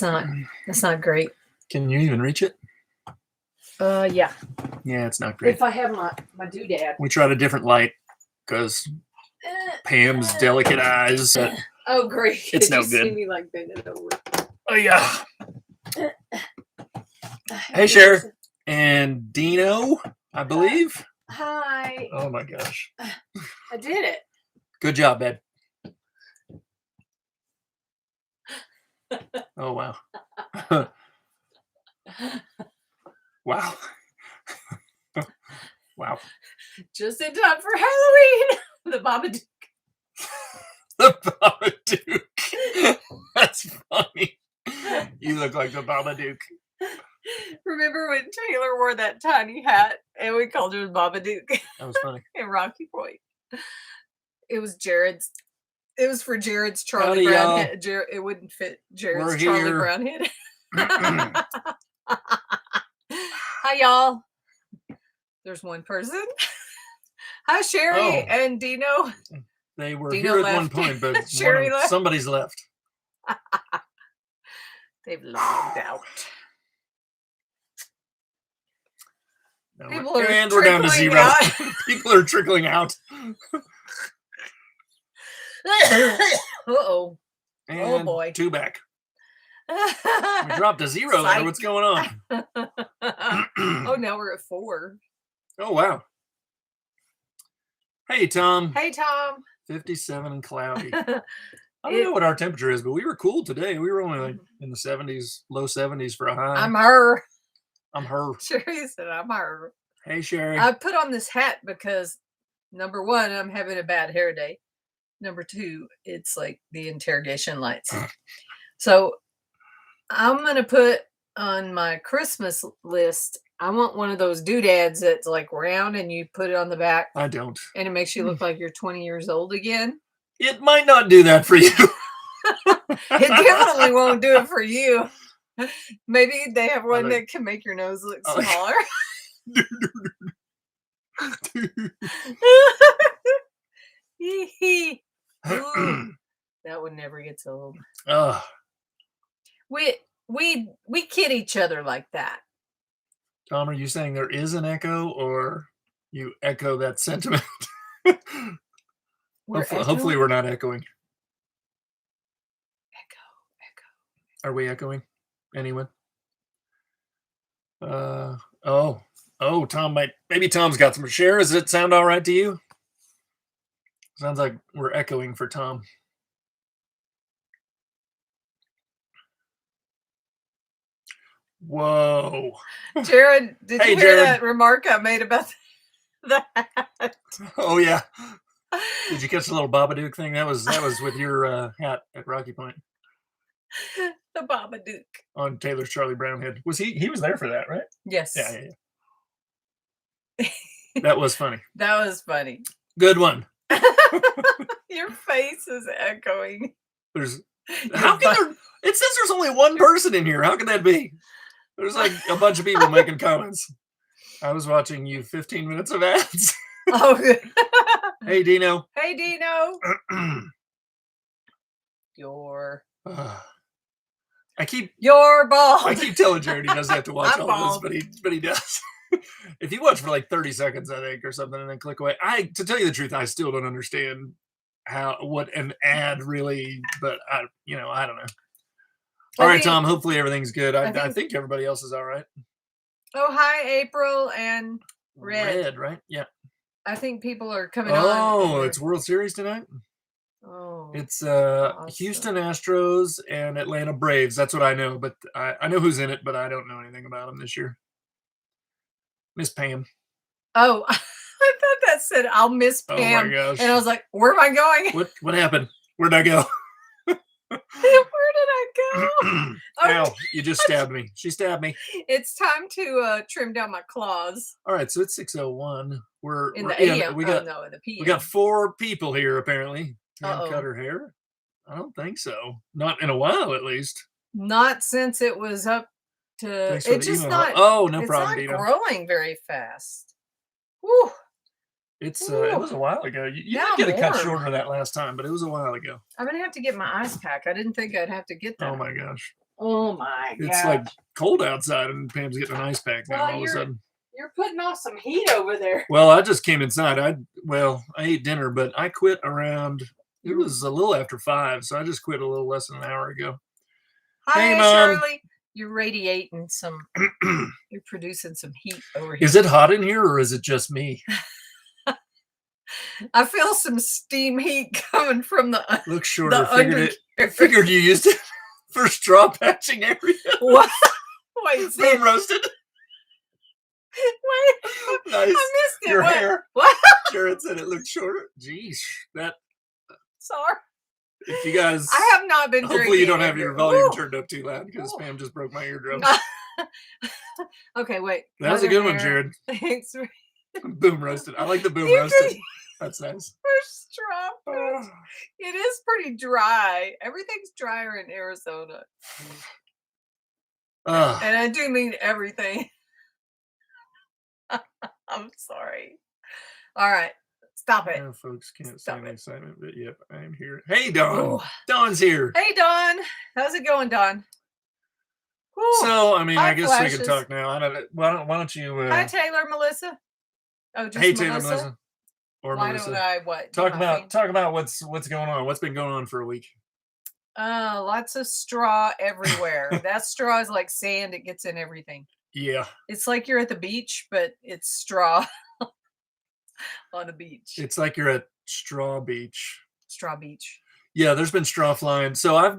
That's not great. Can you even reach it? Yeah. Yeah, it's not great. If I have my doodad. We tried a different light because Pam's delicate eyes. Oh, great! It's Did no you good. See me like bend it over. Oh yeah. Hey, Cher and Dino, I believe. Hi. Oh my gosh. I did it. Good job, babe. Oh wow. Wow. Wow. Just in time for Halloween. The Babadook. The Babadook. That's funny. You look like the Babadook. Remember when Taylor wore that tiny hat and we called her the Babadook? That was funny. In Rocky Point. It was Jared's. It was for Jared's Charlie Brown head. It wouldn't fit Jared's Charlie Brown head. Hi, y'all. There's one person. Hi, Sherry and Dino. They were here at one point, but somebody's left. They've logged out. No, and we're down to 0. People are trickling out. Uh-oh. And oh, boy. 2 back. We dropped to 0 there. What's going on? Oh, now we're at 4. Oh, wow. Hey, Tom. Hey, Tom. 57 and cloudy. I don't know what our temperature is, but we were cool today. We were only like in the 70s, low 70s for a high. I'm her. Sherry said I'm her. Hey, Sherry. I put on this hat because, number 1, I'm having a bad hair day. Number 2, it's like the interrogation lights. So I'm going to put on my Christmas list, I want one of those doodads that's like round and you put it on the back. I don't. And it makes you look like you're 20 years old again. It might not do that for you. It definitely won't do it for you. Maybe they have one that can make your nose look smaller. That one never gets old. We kid each other like that. Tom, are you saying there is an echo, or you echo that sentiment? Hopefully we're not echoing. Echo. Are we echoing? Anyone? Tom maybe Tom's got some share. Does it sound all right to you? Sounds like we're echoing for Tom. Whoa. Jared, did you hear that remark I made about that? Oh yeah. Did you catch the little Babadook thing? That was with your hat at Rocky Point. The Babadook. On Taylor's Charlie Brown head. Was he was there for that, right? Yes. Yeah. That was funny. That was funny. Good one. Your face is echoing. It says there's only one person in here. How can that be? There's like a bunch of people making comments. I was watching you 15 minutes of ads. Oh. Hey, Dino. Hey, Dino. Your bald. I keep telling Jared he doesn't have to watch all this, but he does. If you watch for like 30 seconds, I think, or something, and then click away. To tell you the truth, I still don't understand what an ad really, but I don't know. All right, Tom, hopefully everything's good. I think everybody else is all right. Oh, hi, April and Red, right? Yeah. I think people are coming on. Oh, it's World Series tonight? Oh. It's awesome. Houston Astros and Atlanta Braves. That's what I know, but I know who's in it, but I don't know anything about them this year. Miss Pam. Oh, I thought that said I'll miss Pam. Oh my gosh. And I was like, where am I going? What happened? Where'd I go? Where did I go? Ow, you just stabbed me. She stabbed me. It's time to trim down my claws. All right, so it's 6:01. We're in the AM. We got in the PM. We got 4 people here apparently. Pam cut her hair? I don't think so. Not in a while, at least. Not since it was up to. It's just not. Oh, no problem. It's not growing very fast. Woo. It was a while ago. You did get it cut shorter that last time, but it was a while ago. I'm gonna have to get my ice pack. I didn't think I'd have to get that. Oh my gosh. Oh my god. It's like cold outside and Pam's getting an ice pack now all of a sudden. You're putting off some heat over there. Well, I just came inside. I ate dinner, but I quit around, it was a little after 5, so I just quit a little less than an hour ago. Hi, hey, Mom. Shirley. You're radiating some, you're producing some heat over here. Is it hot in here or is it just me? I feel some steam heat coming from the Look shorter. Figured you used it for straw patching area. What? Wait, boom roasted. Wait, nice. I missed it. Your hair. What? Jared said it looked shorter. Jeez, that. Sorry. If you guys, I have not been. Hopefully, you don't have your volume turned up too loud because Pam just broke my eardrum. Okay, wait. That was a good one, Jared. Thanks. Boom roasted. I like the boom roasted. That's nice. For straw. It is pretty dry. Everything's drier in Arizona. And I do mean everything. I'm sorry. All right. Stop it. Yeah, folks can't see any excitement, but yep, I'm here. Hey, Dawn. Ooh. Dawn's here. Hey, Dawn. How's it going, Dawn? Ooh. So, I mean, I guess we can talk now. Why don't you... Hi, Taylor, Melissa. Oh, just hey, Taylor, Melissa. Or why Melissa. Don't I what? Talk about what's going on. What's been going on for a week? Lots of straw everywhere. That straw is like sand. It gets in everything. Yeah. It's like you're at the beach, but it's straw on a beach. It's like you're at Straw Beach. Straw Beach. Yeah, there's been straw flying. So I'm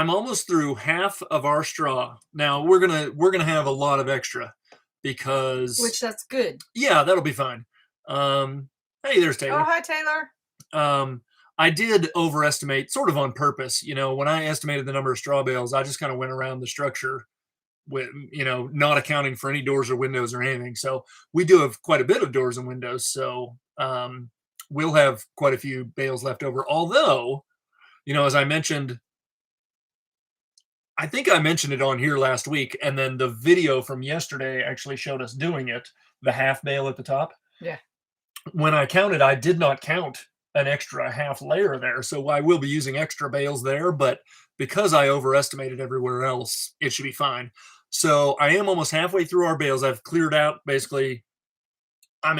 almost through half of our straw. Now we're gonna have a lot of extra because that's good. Yeah, that'll be fine. Hey, there's Taylor. Oh, hi, Taylor. I did overestimate, sort of on purpose. You know, when I estimated the number of straw bales, I just kind of went around the structure with, not accounting for any doors or windows or anything. So we do have quite a bit of doors and windows. So we'll have quite a few bales left over. Although, as I mentioned, I think I mentioned it on here last week, and then the video from yesterday actually showed us doing it, the half bale at the top. Yeah. When I counted, I did not count an extra half layer there. So I will be using extra bales there, but because I overestimated everywhere else, it should be fine. So I am almost halfway through our bales. I've cleared out basically.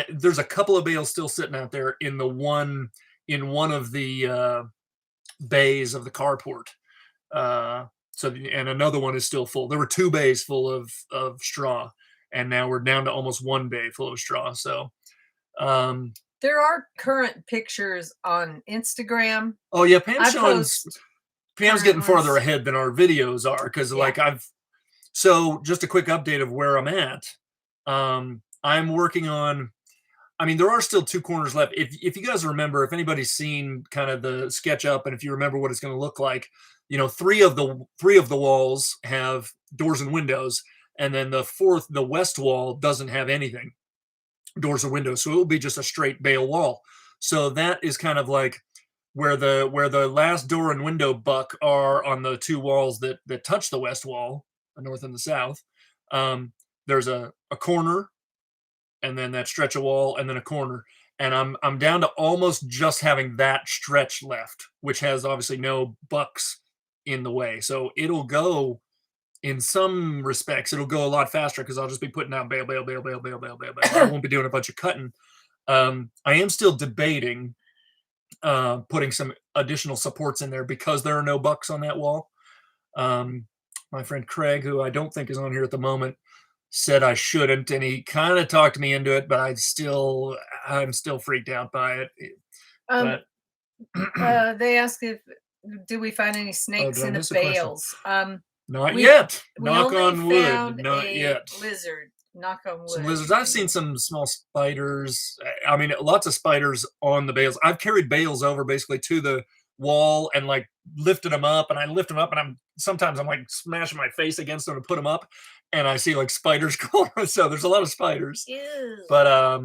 There's a couple of bales still sitting out there in one of the bays of the carport. And another one is still full. There were 2 bays full of straw, and now we're down to almost 1 bay full of straw. So there are current pictures on Instagram. Oh yeah, Pam's getting farther ahead than our videos are because so just a quick update of where I'm at. I'm working on. There are still 2 corners left. If you guys remember, if anybody's seen kind of the sketch up, and if you remember what it's going to look like, 3 of the walls have doors and windows, and then the west wall doesn't have anything, doors or windows. So it will be just a straight bale wall. So that is kind of like where the last door and window buck are on the 2 walls that touch the west wall, the north and the south. There's a corner, and then that stretch of wall, and then a corner. And I'm down to almost just having that stretch left, which has obviously no bucks in the way. So it'll go, in some respects, it'll go a lot faster because I'll just be putting out bale. I won't be doing a bunch of cutting. I am still debating putting some additional supports in there because there are no bucks on that wall. My friend Craig, who I don't think is on here at the moment, said I shouldn't, and he kind of talked me into it, but I'm still freaked out by it. They asked do we find any snakes in the bales? Not yet. Knock on wood. Not yet. Lizard. Knock on wood. Some lizards. I've seen some small spiders. Lots of spiders on the bales. I've carried bales over basically to the wall and lifted them up, and I lift them up, and sometimes I'm smashing my face against them to put them up, and I see spiders crawling. So there's a lot of spiders. Ew. But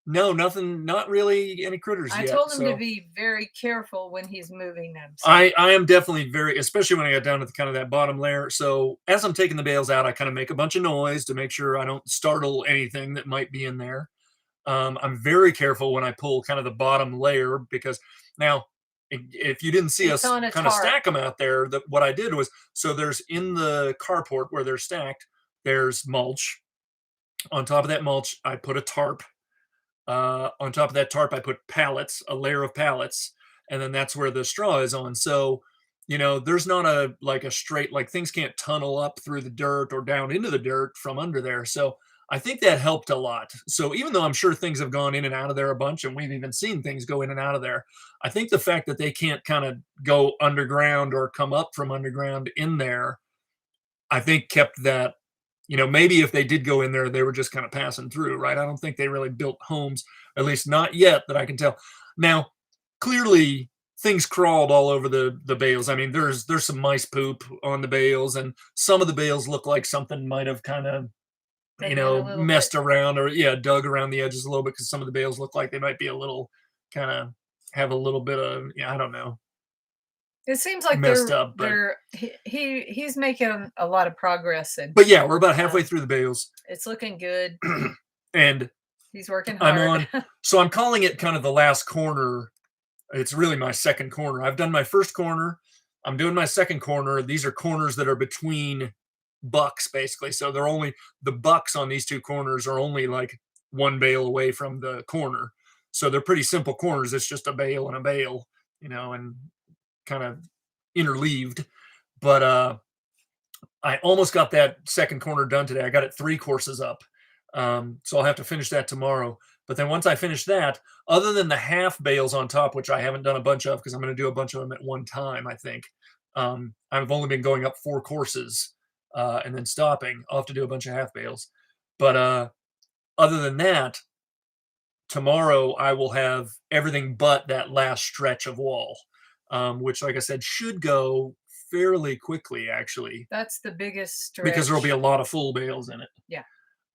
no, nothing, not really any critters yet. I told him to be very careful when he's moving them. So. I am definitely especially when I get down to kind of that bottom layer. So as I'm taking the bales out, I kind of make a bunch of noise to make sure I don't startle anything that might be in there. I'm very careful when I pull kind of the bottom layer because now if you didn't see us kind of stack them out there, what I did was, so there's in the carport where they're stacked, there's mulch. On top of that mulch, I put a tarp. On top of that tarp, I put pallets, a layer of pallets, and then that's where the straw is on. So, there's not a straight, like things can't tunnel up through the dirt or down into the dirt from under there. So I think that helped a lot. So even though I'm sure things have gone in and out of there a bunch, and we've even seen things go in and out of there, I think the fact that they can't kind of go underground or come up from underground in there, I think kept that. Maybe if they did go in there, they were just kind of passing through, right? I don't think they really built homes, at least not yet that I can tell. Now, clearly things crawled all over the bales. I mean, there's some mice poop on the bales, and some of the bales look like something might have kind of, messed around or dug around the edges a little bit, because some of the bales look like they might be a little kind of have a little bit of, I don't know. It seems like messed up, but he's making a lot of progress. But yeah, we're about halfway through the bales. It's looking good. And he's working hard. So I'm calling it kind of the last corner. It's really my second corner. I've done my first corner. I'm doing my second corner. These are corners that are between bucks, basically. So the bucks on these two corners are only like one bale away from the corner. So they're pretty simple corners. It's just a bale and a bale, and kind of interleaved. But I almost got that second corner done today. I got it 3 courses up. So I'll have to finish that tomorrow. But then once I finish that, other than the half bales on top, which I haven't done a bunch of because I'm going to do a bunch of them at one time, I think. I've only been going up 4 courses and then stopping. I'll have to do a bunch of half bales. But other than that, tomorrow I will have everything but that last stretch of wall, which, like I said, should go fairly quickly, actually. That's the biggest stretch. Because there'll be a lot of full bales in it. Yeah.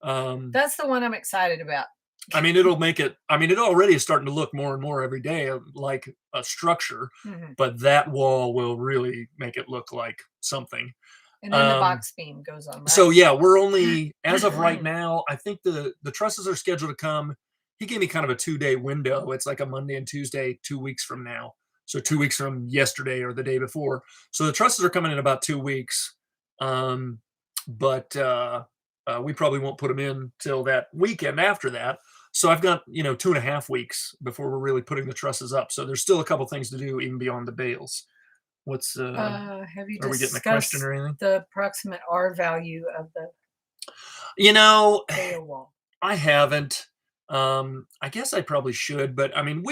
That's the one I'm excited about. I mean, it'll make it, it already is starting to look more and more every day like a structure, but that wall will really make it look like something. And then the box beam goes on, right? So yeah, we're only, as of right now, I think the trusses are scheduled to come. He gave me kind of a 2-day window. It's like a Monday and Tuesday, 2 weeks from now. So 2 weeks from yesterday or the day before. So the trusses are coming in about 2 weeks. But we probably won't put them in till that weekend after that. So I've got, 2.5 weeks before we're really putting the trusses up. So there's still a couple things to do even beyond the bales. What's have you are we getting a question or anything? The approximate R value of the bale wall? I haven't. I guess I probably should, but I mean,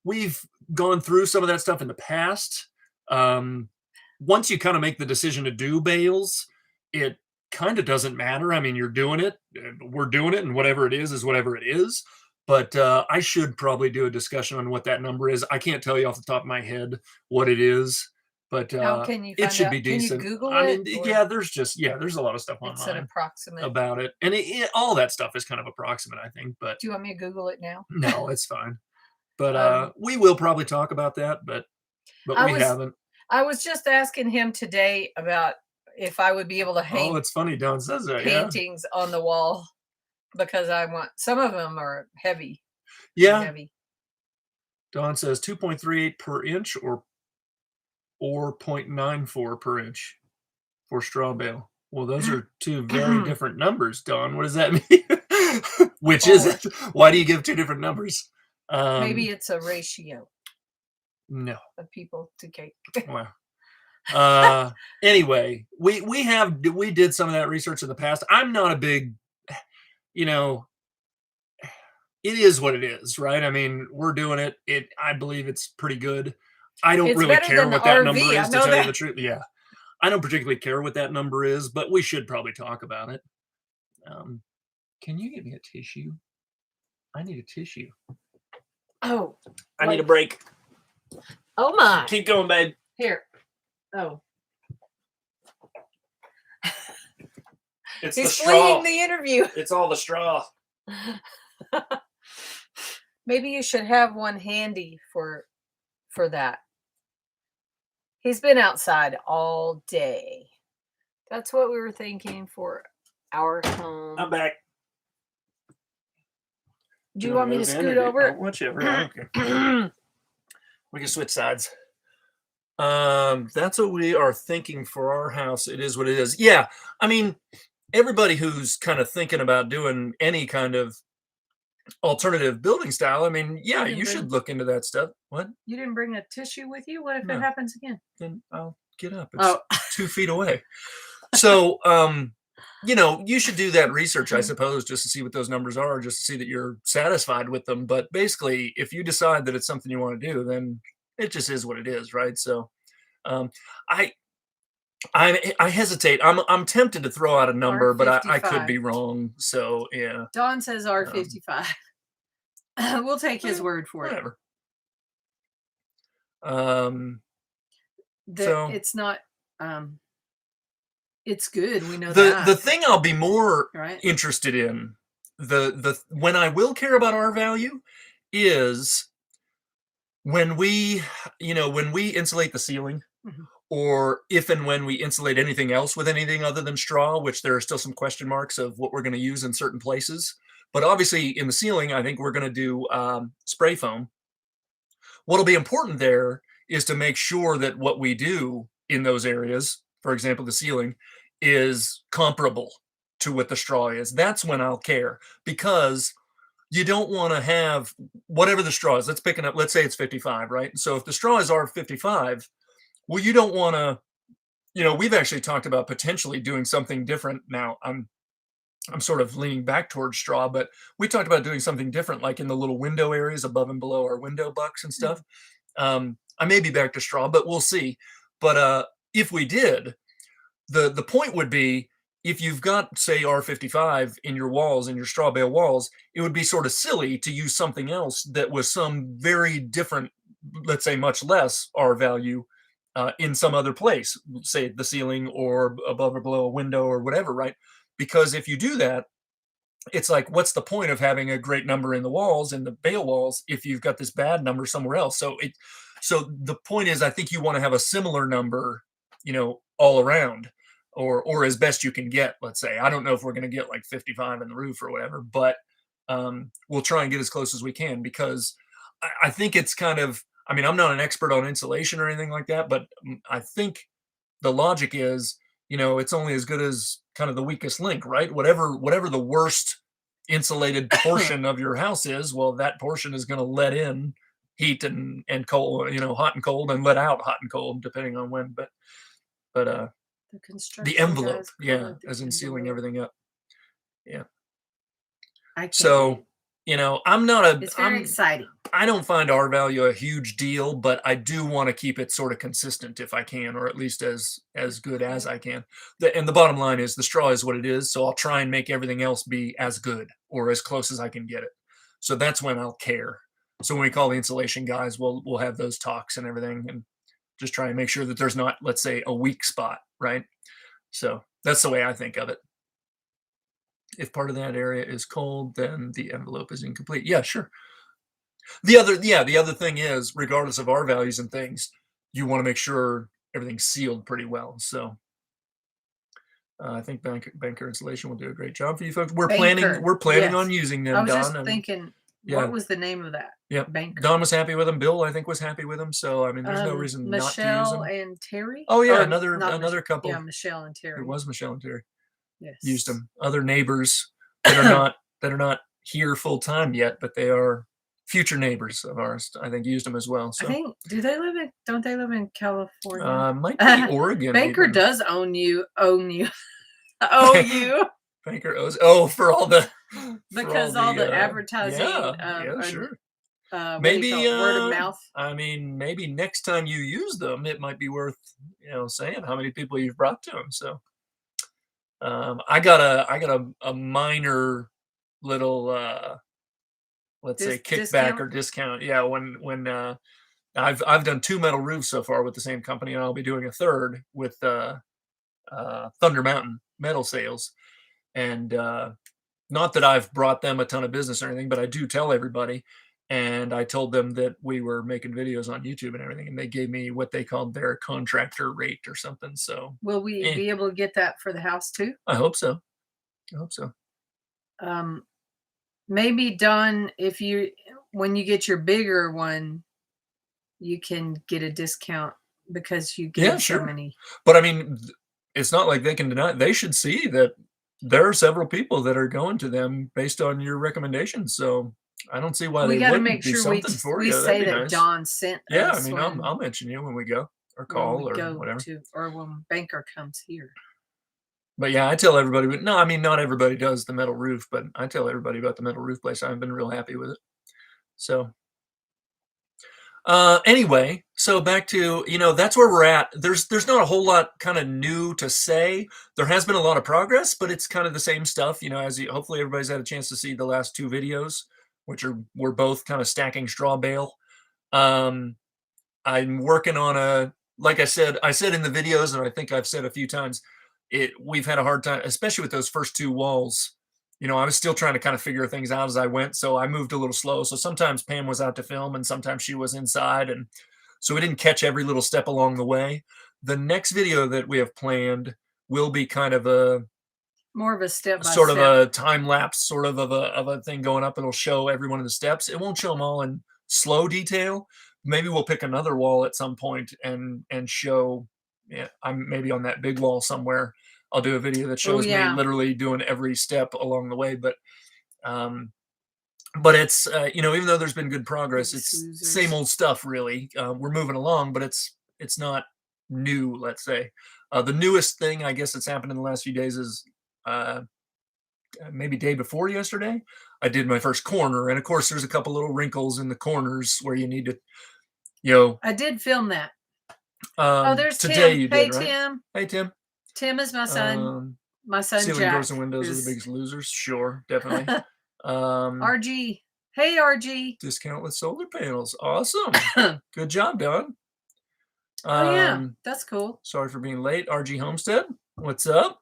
we've gone through some of that stuff in the past. Once you kind of make the decision to do bales, it kind of doesn't matter. I mean, you're doing it, we're doing it, and whatever it is whatever it is. But I should probably do a discussion on what that number is. I can't tell you off the top of my head what it is, but it should be decent. Can you Google it? Yeah, there's a lot of stuff online. It's an approximate about it, and all that stuff is kind of approximate, I think. But do you want me to Google it now? No, it's fine. But we will probably talk about that, but we haven't. I was just asking him today about if I would be able to hang. Oh, it's funny. Don says that. Paintings on the wall, because I want, some of them are heavy. Yeah. Heavy. Don says 2.38 per inch or 0.94 per inch for straw bale. Well, those are two very different numbers, Don. What does that mean? Which is it? Why do you give 2 different numbers? Maybe it's a ratio. No. Of people to cake. Wow. Anyway, we did some of that research in the past. I'm not a big, it is what it is, right? I mean, we're doing it. I believe it's pretty good. I don't really care what that number is, to tell you the truth. Yeah. I don't particularly care what that number is, but we should probably talk about it. Can you get me a tissue? I need a tissue. Oh. I need a break. Oh my. Keep going, babe. Here. Oh. It's He's fleeing the interview. It's all the straw. Maybe you should have one handy for that. He's been outside all day. That's what we were thinking for our home. I'm back. Do you want me to scoot over? Whichever. Okay. We can switch sides. That's what we are thinking for our house. It is what it is. Yeah. I mean, everybody who's kind of thinking about doing any kind of alternative building style, I mean, yeah, you should look into that stuff. What? You didn't bring a tissue with you? What if No. it happens again? Then I'll get up. It's 2 feet away. So, you know, you should do that research, I suppose, just to see what those numbers are, just to see that you're satisfied with them. But basically, if you decide that it's something you want to do, then it just is what it is, right? So, um, I I hesitate. I'm tempted to throw out a number, but I could be wrong. So yeah. Don says R55. We'll take his word for whatever. it. So it's not. It's good. We know the thing I'll be more interested in the when I will care about R value is when we insulate the ceiling. Or if and when we insulate anything else with anything other than straw, which there are still some question marks of what we're going to use in certain places. But obviously in the ceiling, I think we're going to do spray foam. What'll be important there is to make sure that what we do in those areas, for example, the ceiling, is comparable to what the straw is. That's when I'll care, because you don't want to have whatever the straw is. Let's say it's 55, right? So if the straw is R55, well, you don't want to, we've actually talked about potentially doing something different. Now I'm sort of leaning back towards straw, but we talked about doing something different, like in the little window areas above and below our window bucks and stuff. I may be back to straw, but we'll see. But if we did, the point would be, if you've got, say, R55 in your walls, in your straw bale walls, it would be sort of silly to use something else that was some very different, let's say much less R value in some other place, say the ceiling or above or below a window or whatever, right? Because if you do that, it's like, what's the point of having a great number in the walls, in the bale walls, if you've got this bad number somewhere else? So the point is, I think you want to have a similar number, all around, or as best you can get. Let's say, I don't know if we're going to get like 55 in the roof or whatever, but we'll try and get as close as we can, because I think it's kind of, I mean, I'm not an expert on insulation or anything like that, but I think the logic is, it's only as good as kind of the weakest link, right? Whatever the worst insulated portion of your house is, well, that portion is going to let in heat and cold, hot and cold, and let out hot and cold, depending on when. But the envelope, as in sealing everything up. Yeah. So, it's very exciting. I don't find R value a huge deal, but I do want to keep it sort of consistent if I can, or at least as good as I can. And the bottom line is, the straw is what it is, so I'll try and make everything else be as good or as close as I can get it. So that's when I'll care. So when we call the insulation guys, we'll have those talks and everything, and just try and make sure that there's not, let's say, a weak spot, right? So that's the way I think of it. If part of that area is cold, then the envelope is incomplete. Yeah, sure. The other thing is, regardless of R values and things, you want to make sure everything's sealed pretty well. So I think Banker Insulation will do a great job for you folks. We're planning on using them. I was just thinking, what was the name of that? Yeah, Banker. Don was happy with them. Bill, I think, was happy with them. So I mean, there's no reason not to use them. Michelle and Terry. Oh yeah, another couple. Yeah, Michelle and Terry. It was Michelle and Terry. Yes. Used them. Other neighbors that are not here full time yet, but they are future neighbors of ours, I think, used them as well. So I think, don't they live in California? Might be Oregon. Banker even does own you. Banker owes for all the all the advertising. Sure. Maybe word of mouth. I mean, maybe next time you use them, it might be worth saying how many people you've brought to them. So I got a minor little let's say kickback or discount. Yeah, when I've done 2 metal roofs so far with the same company, and I'll be doing a third with Thunder Mountain Metal Sales. And not that I've brought them a ton of business or anything, but I do tell everybody. And I told them that we were making videos on YouTube and everything, and they gave me what they called their contractor rate or something. So will we be able to get that for the house too? I hope so. Maybe Don, when you get your bigger one, you can get a discount because you gave so many. But I mean, it's not like they can deny it. They should see that there are several people that are going to them based on your recommendations. So I don't see why we they got to wouldn't make do sure something for we you. say That'd be that nice. John sent Yeah, us. I mean, I'll mention you when we go or call or whatever. Or when Banker comes here. But yeah, I tell everybody. But no, I mean, not everybody does the metal roof, but I tell everybody about the metal roof place. I've been real happy with it. So. Anyway, so back to, that's where we're at. There's not a whole lot kind of new to say. There has been a lot of progress, but it's kind of the same stuff, hopefully everybody's had a chance to see the last 2 videos, which we're both kind of stacking straw bale. I'm working on like I said in the videos, and I think I've said a few times, we've had a hard time, especially with those first 2 walls. I was still trying to kind of figure things out as I went, so I moved a little slow. So sometimes Pam was out to film, and sometimes she was inside, and so we didn't catch every little step along the way. The next video that we have planned will be kind of more of a step by sort step. of a time lapse, sort of a thing going up. It'll show every one of the steps. It won't show them all in slow detail. Maybe we'll pick another wall at some point and show. Yeah, I'm maybe on that big wall somewhere. I'll do a video that shows me literally doing every step along the way. But it's, even though there's been good progress, it's same old stuff, really. We're moving along, but it's not new, let's say. The newest thing, I guess, that's happened in the last few days is maybe day before yesterday, I did my first corner. And of course, there's a couple little wrinkles in the corners where you need to, I did film that. There's today Tim. You did, right? Tim. Hey, Tim. Tim is my son. My son ceiling Jack. Doors and windows are the biggest losers. Sure, definitely. RG. Hey, RG. Discount with solar panels. Awesome. Good job, Don. That's cool. Sorry for being late. RG Homestead. What's up?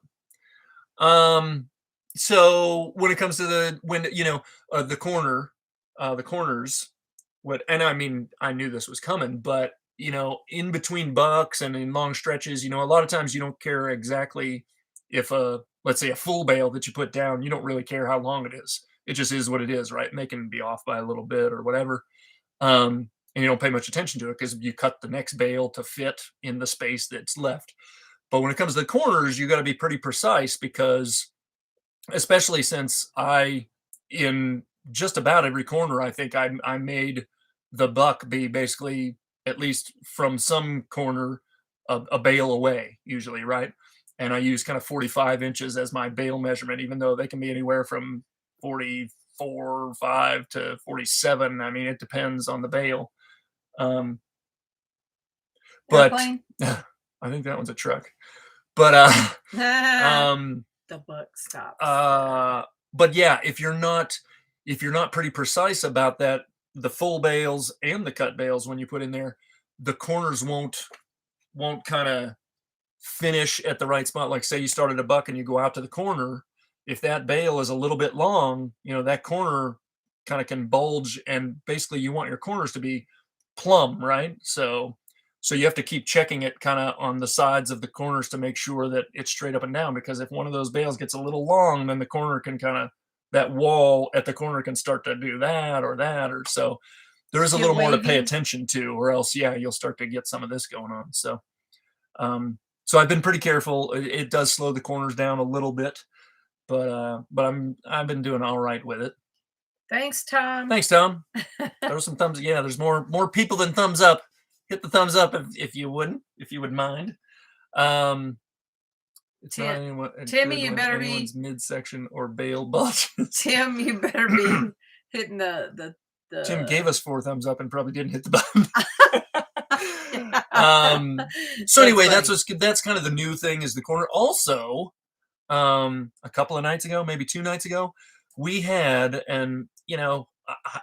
So when it comes to the corners, and I mean, I knew this was coming, but in between bucks and in long stretches, a lot of times you don't care exactly if let's say a full bale that you put down, you don't really care how long it is. It just is what it is, right? And they can be off by a little bit or whatever. And you don't pay much attention to it because you cut the next bale to fit in the space that's left. But when it comes to the corners, you got to be pretty precise because, especially since in just about every corner, I think I made the buck be basically, at least from some corner, a bale away, usually, right? And I use kind of 45 inches as my bale measurement, even though they can be anywhere from 44, 5 to 47. I mean, it depends on the bale. But I think that one's a truck. But the buck stops. But yeah, if you're not pretty precise about that, the full bales and the cut bales, when you put in there, the corners won't kind of finish at the right spot. Like say you started a buck and you go out to the corner, if that bale is a little bit long, that corner kind of can bulge, and basically you want your corners to be plumb, right? So you have to keep checking it kind of on the sides of the corners to make sure that it's straight up and down, because if one of those bales gets a little long, then the corner can that wall at the corner can start to do that or so there is a little more to pay attention to, or else you'll start to get some of this going on. So I've been pretty careful. It does slow the corners down a little bit, but I've been doing all right with it. Thanks, Tom. Throw some thumbs. Yeah, there's more people than thumbs up. Hit the thumbs up if you would mind. It's Timmy, you better be midsection or bale bulges. Tim, you better be hitting the Tim gave us 4 thumbs up and probably didn't hit the button. So anyway, that's kind of the new thing, is the corner. Also, a couple of nights ago, maybe 2 nights ago, we had, and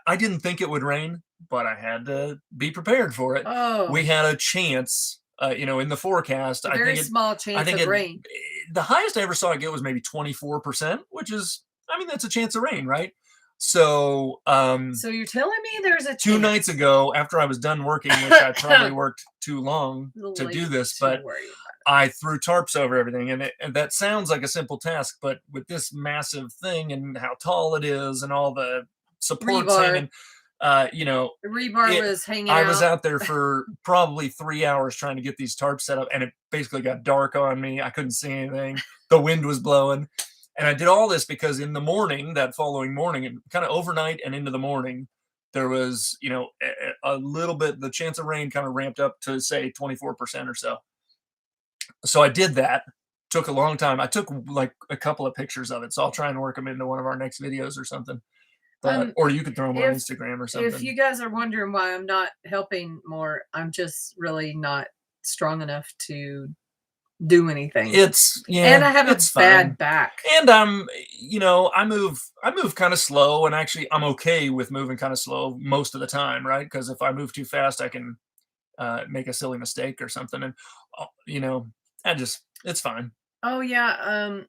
I didn't think it would rain, but I had to be prepared for it. Oh. We had a chance, in the forecast. Very small chance of rain. The highest I ever saw it get was maybe 24%, which is, that's a chance of rain, right? So you're telling me there's a chance. 2 nights ago, after I was done working, which I probably worked too long to do this, but I threw tarps over everything, and that sounds like a simple task, but with this massive thing and how tall it is and all the supports hanging, you know, rebar was hanging I was out there for probably 3 hours trying to get these tarps set up, and it basically got dark on me. I couldn't see anything. The wind was blowing. And I did all this because in the morning, that following morning, and kind of overnight and into the morning, there was, you know, a little bit, the chance of rain kind of ramped up to say 24% or so. So I did that. Took a long time. I took like a couple of pictures of it. So I'll try and work them into one of our next videos or something. But, or you could throw them on Instagram or something. If you guys are wondering why I'm not helping more, I'm just really not strong enough to do anything. And I have a bad back. And I'm, you know, I move kind of slow, and actually I'm okay with moving kind of slow most of the time, right? Because if I move too fast, I can make a silly mistake or something, and you know, it's fine. Oh yeah,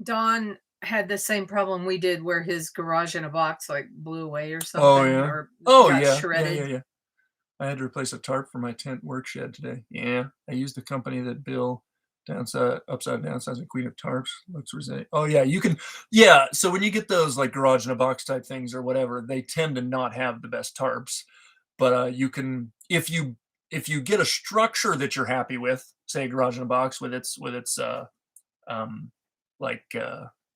Don had the same problem we did, where his garage in a box like blew away or something. Oh yeah. Or got shredded. Yeah. I had to replace a tarp for my tent work shed today. Yeah, I used the company that Bill upside downsize a queen of tarps. Looks resilient. Oh yeah, you can. Yeah, so when you get those like garage in a box type things or whatever, they tend to not have the best tarps. But you can, if you get a structure that you're happy with, say a garage in a box with its like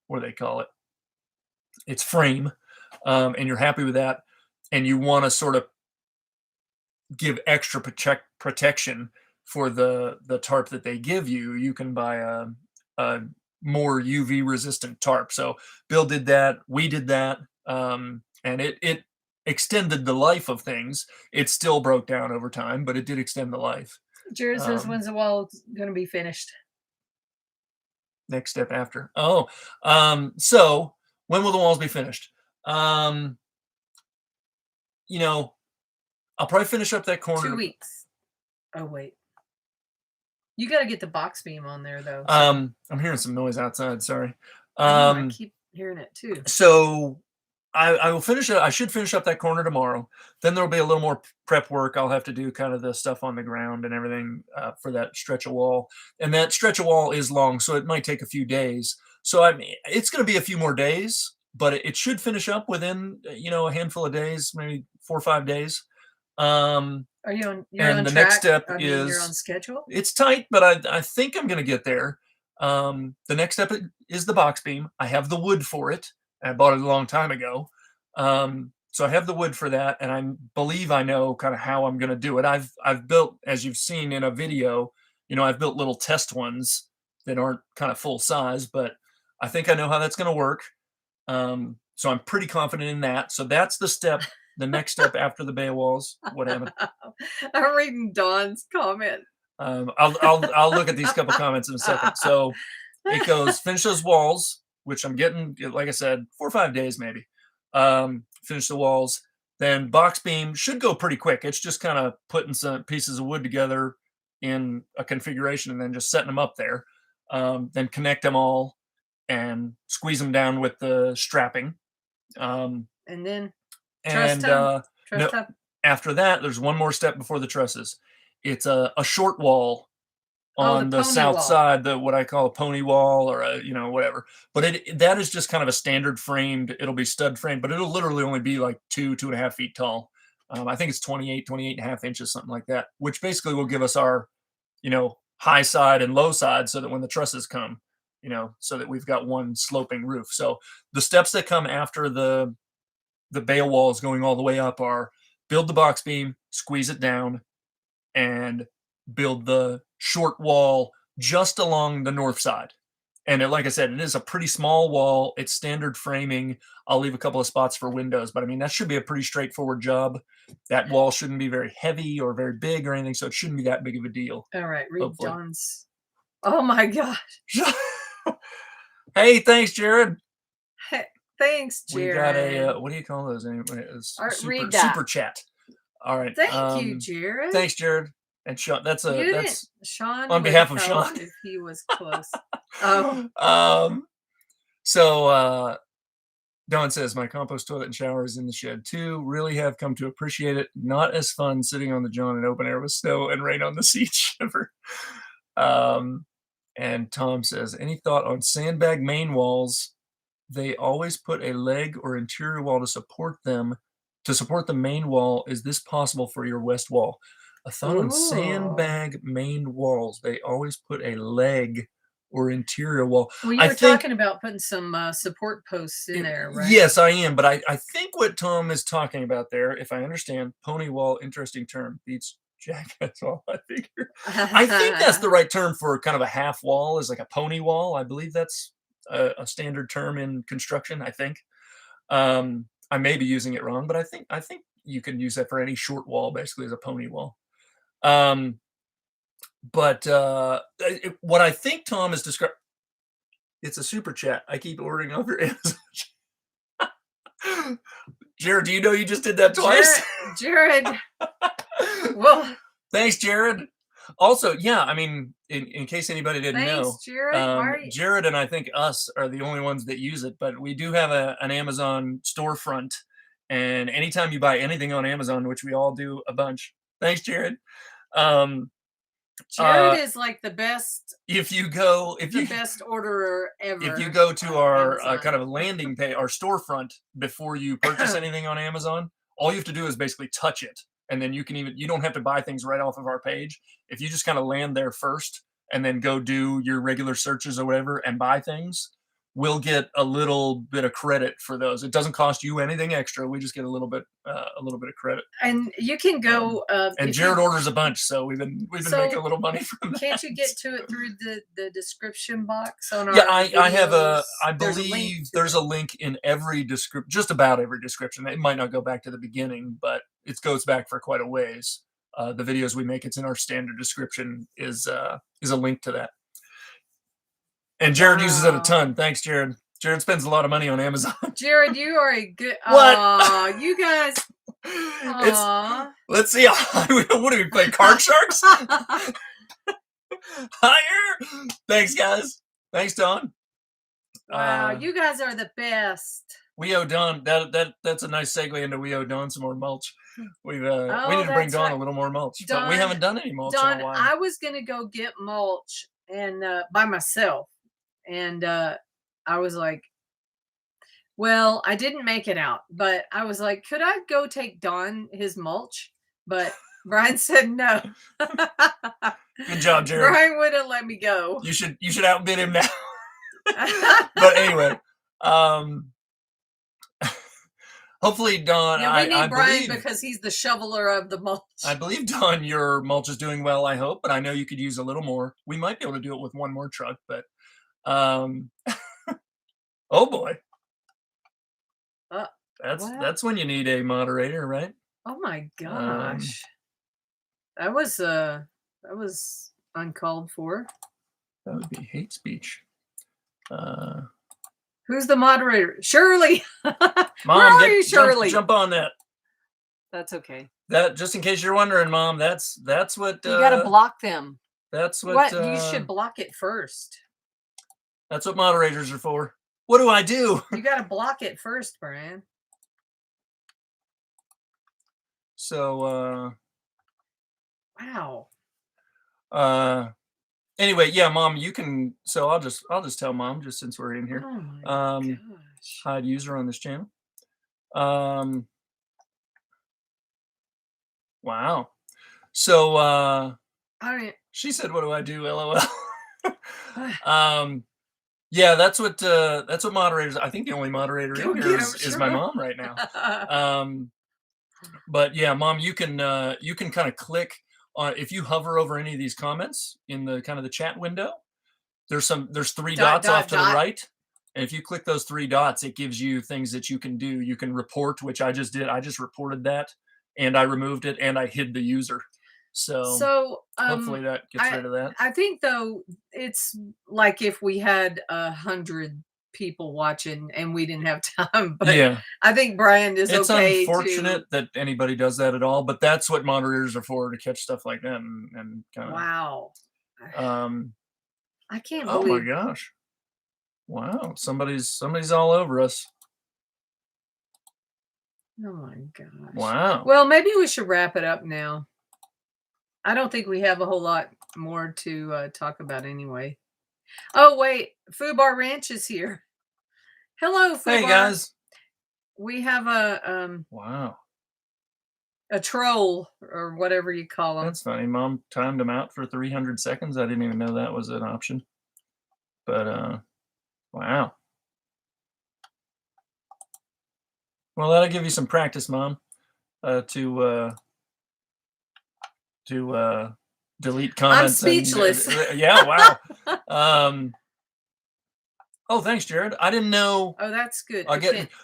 what do they call it? Its frame, and you're happy with that, and you want to sort of give extra protection for the tarp that they give you, you can buy a more UV resistant tarp. So Bill did that, we did that, and it extended the life of things. It still broke down over time, but it did extend the life. Jared says, when's the wall going to be finished? Next step after. So when will the walls be finished? You know, I'll probably finish up that corner. 2 weeks. Oh, wait. You got to get the box beam on there, though. So. I'm hearing some noise outside. Sorry. I keep hearing it, too. So I will finish it. I should finish up that corner tomorrow. Then there'll be a little more prep work. I'll have to do kind of the stuff on the ground and everything for that stretch of wall. And that stretch of wall is long, so it might take a few days. So I mean, it's going to be a few more days, but it should finish up within, you know, a handful of days, maybe 4 or 5 days. Are you on? You're and on the track? next step you're on schedule. It's tight, but I think I'm going to get there. The next step is the box beam. I have the wood for it. I bought it a long time ago, so I have the wood for that, and I believe I know kind of how I'm going to do it. I've built, as you've seen in a video, you know, I've built little test ones that aren't kind of full size, but I think I know how that's going to work. So I'm pretty confident in that. So that's the step. The next step after the bale walls. What happened? I'm reading Dawn's comment. I'll look at these couple comments in a second. So it goes, finish those walls, which I'm getting, like I said, 4 or 5 days maybe. Finish the walls. Then box beam should go pretty quick. It's just kind of putting some pieces of wood together in a configuration and then just setting them up there. Then connect them all and squeeze them down with the strapping. And then after that, there's one more step before the trusses. It's a short wall on the south side, what I call a pony wall, or a, you know, whatever. But that is just kind of a standard framed. It'll be stud framed, but it'll literally only be like 2.5 feet tall. I think it's 28.5 inches, something like that, which basically will give us our, you know, high side and low side, so that when the trusses come, you know, so that we've got one sloping roof. So the steps that come after the bale walls going all the way up are build the box beam, squeeze it down, and build the short wall just along the north side. And like I said, it is a pretty small wall. It's standard framing. I'll leave a couple of spots for windows, but I mean, that should be a pretty straightforward job. That wall shouldn't be very heavy or very big or anything, so it shouldn't be that big of a deal. All right, read John's. Oh my gosh. Hey, thanks, Jared. Hey, thanks, Jared. We got a, what do you call those anyway? Super chat. All right. Thank you, Jared. Thanks, Jared. And Sean, that's Sean on behalf of Sean. If he was close. So Don says, my compost toilet and shower is in the shed too. Really have come to appreciate it. Not as fun sitting on the john in open air with snow and rain on the seat. Shiver. And Tom says, any thought on sandbag main walls? They always put a leg or interior wall to support them to support the main wall. Is this possible for your west wall? A thought on sandbag main walls. They always put a leg or interior wall. Well, you were talking about putting some support posts in there, right? Yes, I am. But I think what Tom is talking about there, if I understand, pony wall, interesting term, beats jackass wall, I figure. I think that's the right term for kind of a half wall, is like a pony wall. I believe that's a standard term in construction, I think. I may be using it wrong, but I think you can use that for any short wall, basically, as a pony wall. But what I think Tom is describing, it's a super chat. I keep ordering over Amazon. Jared, do you know you just did that twice? Jared. Well, thanks, Jared. Also, yeah, I mean, in case anybody didn't know, Jared, Jared and I think us are the only ones that use it, but we do have an Amazon storefront, and anytime you buy anything on Amazon, which we all do a bunch, thanks, Jared. Jared is like the best. Best orderer ever. If you go to our kind of landing page, our storefront, before you purchase anything on Amazon, all you have to do is basically touch it, and then you don't have to buy things right off of our page. If you just kind of land there first and then go do your regular searches or whatever and buy things, we'll get a little bit of credit for those. It doesn't cost you anything extra. We just get a little bit of credit. And you can go. And Jared orders a bunch, so we've been making a little money from that. Can't you get to it through the description box on our? Yeah, I have I believe there's a link in every description, just about every description. It might not go back to the beginning, but it goes back for quite a ways. The videos we make, it's in our standard description, is a link to that. And Jared uses it a ton. Thanks, Jared. Jared spends a lot of money on Amazon. Jared, you are a good. What? You guys. Let's see. What do we play? Card Sharks? Higher. Thanks, guys. Thanks, Don. Wow, you guys are the best. We owe Don that's a nice segue into we owe Don some more mulch. We need to bring Don a little more mulch, but we haven't done any mulch in a while. I was gonna go get mulch and by myself, and I was like, well, I didn't make it out, but I was like, could I go take Don his mulch? But Brian said no. Good job, Jared. Brian wouldn't let me go. You should outbid him now. But anyway, hopefully, Don. Yeah, we need Brian because he's the shoveler of the mulch. I believe, Don, your mulch is doing well, I hope, but I know you could use a little more. We might be able to do it with one more truck, but oh boy. That's when you need a moderator, right? Oh my gosh. That was uncalled for. That would be hate speech. Who's the moderator? Shirley. Mom, where are you, Shirley? Jump on that. That's okay. That, just in case you're wondering, Mom, that's what you gotta block them. That's what you should block it first. That's what moderators are for. What do I do? You gotta block it first, Brian. So wow. Anyway, yeah, Mom, you can. So I'll just tell Mom, just since we're in here. Oh my gosh. Hide user on this channel. Wow. So she said, "What do I do?" LOL. Yeah, that's what moderators. I think the only moderator in here is my mom right now. But yeah, Mom, you can kind of click on, if you hover over any of these comments in the kind of the chat window, there's three dots off to the right. And if you click those three dots, it gives you things that you can do. You can report, which I just did. I just reported that, and I removed it, and I hid the user. So hopefully that gets rid of that. I think, though, it's like if we had 100 people watching and we didn't have time. But yeah, I think Brian is it's okay. It's unfortunate that anybody does that at all, but that's what moderators are for, to catch stuff like that and kind of. Wow. I can't believe. Oh my gosh. Wow, somebody's all over us. Oh my gosh. Wow. Well, maybe we should wrap it up now. I don't think we have a whole lot more to talk about anyway. Oh, wait. Fubar Ranch is here. Hello, Fubar. Hey, guys. We have a... Wow. a troll or whatever you call them. That's funny. Mom timed them out for 300 seconds. I didn't even know that was an option. But wow. Well, that'll give you some practice, Mom, to delete comments. I'm speechless. Yeah, wow. Oh, thanks, Jared. I didn't know. Oh, that's good.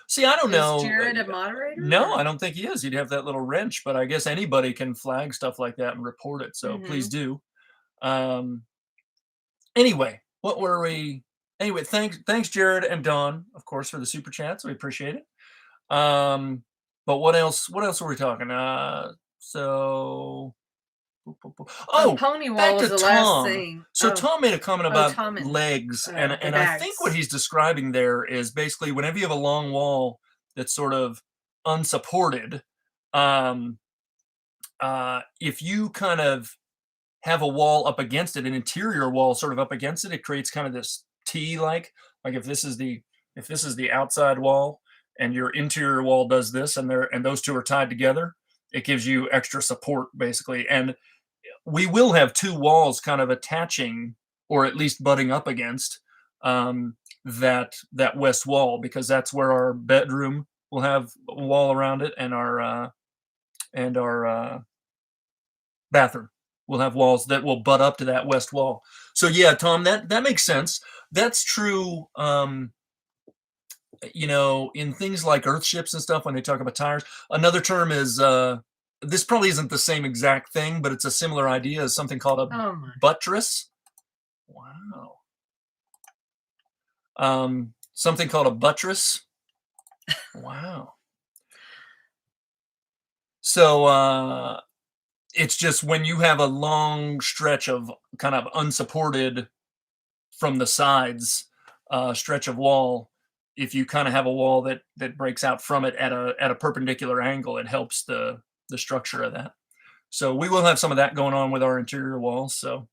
See, I don't know. Is Jared a moderator? No, I don't think he is. You'd have that little wrench, but I guess anybody can flag stuff like that and report it. So please do. Anyway, what were we? Anyway, thanks, Jared and Dawn, of course, for the super chats. We appreciate it. But what else? What else were we talking? Pony wall was the last thing. So Tom made a comment about legs, and I think what he's describing there is basically whenever you have a long wall that's sort of unsupported, if you kind of have a wall up against it, an interior wall sort of up against it, it creates kind of this T like if this is the outside wall and your interior wall does this, and those two are tied together, it gives you extra support basically. And we will have two walls kind of attaching or at least butting up against that west wall, because that's where our bedroom will have a wall around it, and our bathroom will have walls that will butt up to that west wall. So yeah, Tom, that makes sense. That's true. In things like earth ships and stuff, when they talk about tires, another term is this probably isn't the same exact thing, but it's a similar idea, is something called a buttress. Wow. Something called a buttress. Wow. So it's just when you have a long stretch of kind of unsupported from the sides stretch of wall, if you kind of have a wall that breaks out from it at a perpendicular angle, it helps the structure of that. So we will have some of that going on with our interior walls. So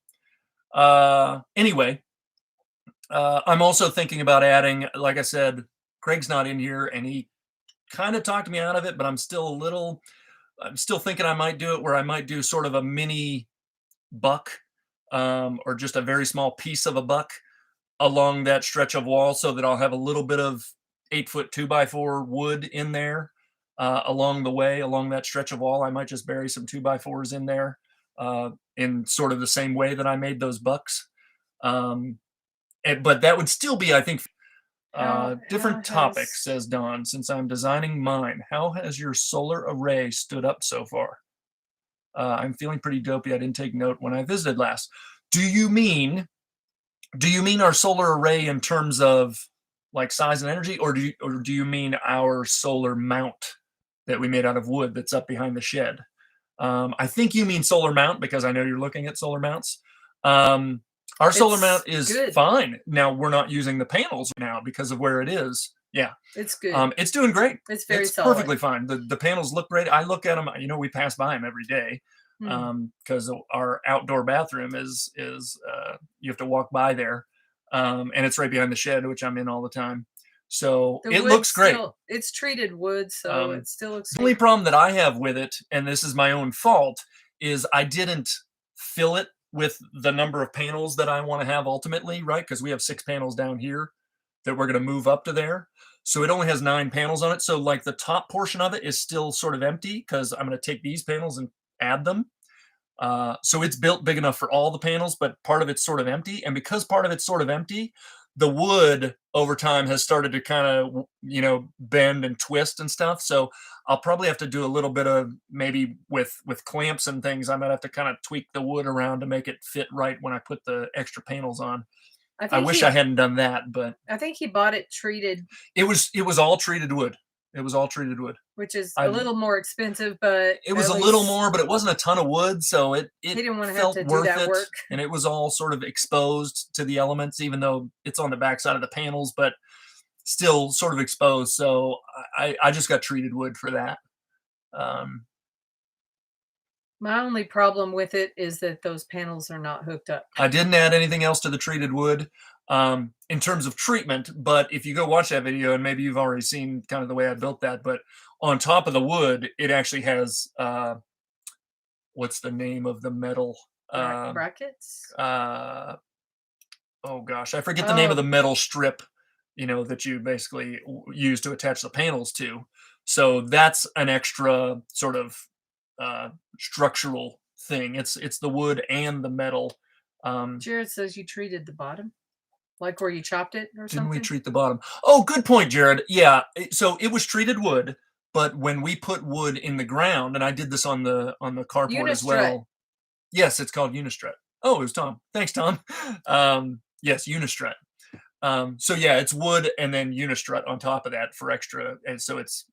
anyway, I'm also thinking about adding, like I said, Craig's not in here and he kind of talked me out of it, but I'm still thinking I might do it where I might do sort of a mini buck or just a very small piece of a buck along that stretch of wall, so that I'll have a little bit of 8-foot 2x4 wood in there along that stretch of wall. I might just bury some 2x4s in there in sort of the same way that I made those bucks. But that would still be, I think, different topic, says Don. Since I'm designing mine, how has your solar array stood up so far? I'm feeling pretty dopey. I didn't take note when I visited last. Do you mean our solar array in terms of like size and energy, or do you mean our solar mount that we made out of wood that's up behind the shed? I think you mean solar mount, because I know you're looking at solar mounts. Our solar mount is fine. Now we're not using the panels now because of where it is. Yeah, it's good. It's doing great. It's very solid. Perfectly fine. The panels look great. I look at them. We pass by them every day because our outdoor bathroom is you have to walk by there, and it's right behind the shed, which I'm in all the time. So it looks great. It's treated wood, so it still looks. The only problem that I have with it, and this is my own fault, is I didn't fill it with the number of panels that I want to have ultimately, right? Because we have 6 panels down here that we're going to move up to there. So it only has 9 panels on it. So like the top portion of it is still sort of empty, because I'm going to take these panels and add them. So it's built big enough for all the panels, but part of it's sort of empty. And because part of it's sort of empty, the wood over time has started to kind of, bend and twist and stuff. So I'll probably have to do a little bit of, maybe with clamps and things, I might have to kind of tweak the wood around to make it fit right when I put the extra panels on. I wish I hadn't done that, but I think he bought it treated. It was all treated wood. It was all treated wood, which is a little more expensive, but it was a little more, but it wasn't a ton of wood, so it he didn't want to felt have to worth do that it. work. And it was all sort of exposed to the elements, even though it's on the backside of the panels, but still sort of exposed. So I just got treated wood for that. My only problem with it is that those panels are not hooked up. I didn't add anything else to the treated wood. in terms of treatment. But if you go watch that video, and maybe you've already seen kind of the way I built that, but on top of the wood, it actually has what's the name of the metal? Brackets? Oh gosh, I forget the name of the metal strip, that you basically use to attach the panels to. So that's an extra sort of structural thing. It's the wood and the metal. Jared says you treated the bottom, like where you chopped it or something. Didn't we treat the bottom? Oh, good point, Jared. Yeah, so it was treated wood, but when we put wood in the ground, and I did this on the carport as well. Yes, it's called Unistrut. Oh, it was Tom. Thanks, Tom. Yes, Unistrut. So yeah, it's wood and then Unistrut on top of that for extra, and so it's